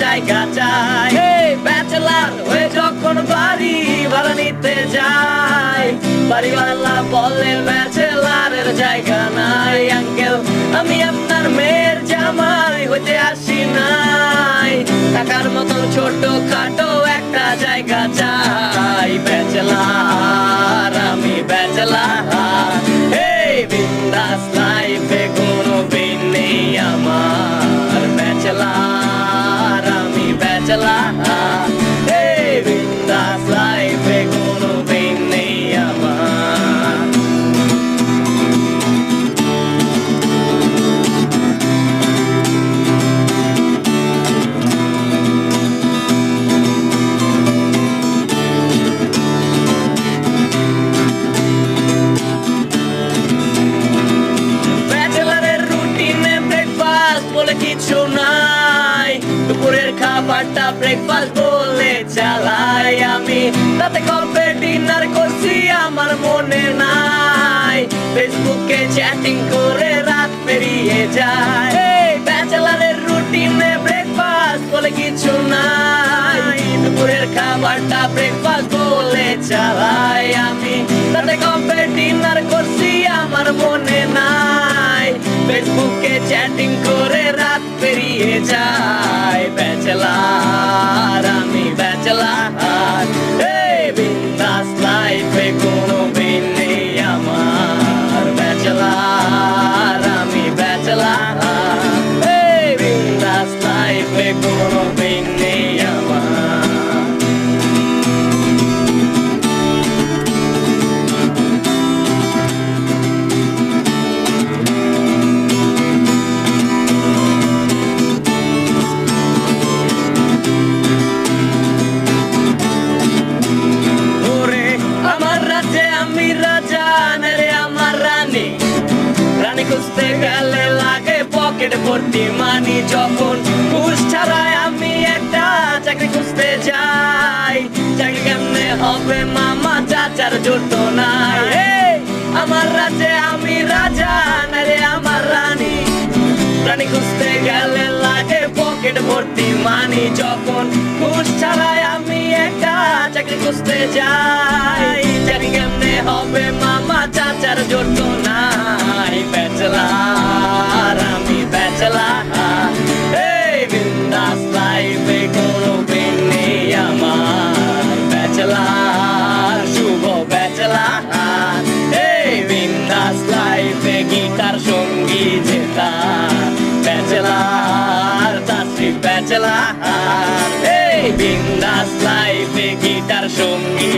জায়গা চাই। ব্যাচেলার হয়ে যখন বাড়ি ভাড়া নিতে যাই, বাড়িওয়ালা বলে ব্যাচেলারের জায়গা নাই। আঙ্কেল আমি আপনার মেয়ের জামাই হইতে আসি নাই, টাকার মতন ছোট খাটো একটা জায়গা চাই। ব্যাচেলার আমি ব্যাচেলার, এই বিন্দাস লাইফে কোনো পেন নেই আমার। ব্যাচেলার আমি ব্যাচেলার, এই বিন্দাস লাইফে কোনো পেন নেই আমার। কিছু নাই, দুপুরের খাবারটা ব্রেকফাস্ট বলে চালাই আমি, তাতে কবে ডিনার করছি আমার মনে নাই। ফেসবুকে চ্যাটিং করে রাত পেরিয়ে যায়, ব্যাচেলারের রুটিনে ব্রেকফাস্ট বলে কিছু নাই, দুপুরের খাবারটা ব্রেকফাস্ট বলে চালাই আমি, তাতে কবে ডিনার করছি আমার মনে নাই। ফেসবুকে চ্যাটিং করে রাত পেরিয়ে যায়। ব্যাচেলার আমি ব্যাচেলার, এই বিন্দাস লাইফে কোনো পেন নেই আমার। ব্যাচেলার আমি ব্যাচেলার, এই বিন্দাস লাইফে কোনো পেন নেই আমার। খুঁজতে গেলে লাগে পকেট ভর্তি মানি, যখন ঘুষ ছাড়াই আমি একটা চাকরি খুঁজতে যাই। চাকরি কেমনে হবে মামা চাচার জোট নাই, আমার রাজ্যে আমি রাজা না রে আমার রানী। রানী খুঁজতে গেলে লাগে পকেট ভর্তি মানি, যখন ঘুষ ছাড়াই আমি একটা চাকরি খুঁজতে যাই। চাকরি কেমনে হবে মামা চাচার জোট নাই। ব্যাচেলার আমি ব্যাচেলার, এই বিন্দাস লাইফে কোনো পেন নেই আমার। ব্যাচেলার শুভ ব্যাচেলার, এই বিন্দাস লাইফে গীতার সঙ্গী যেতা। ব্যাচেলার তাসরিফ ব্যাচেলার, এই বিন্দাস লাইফে গীতার সঙ্গী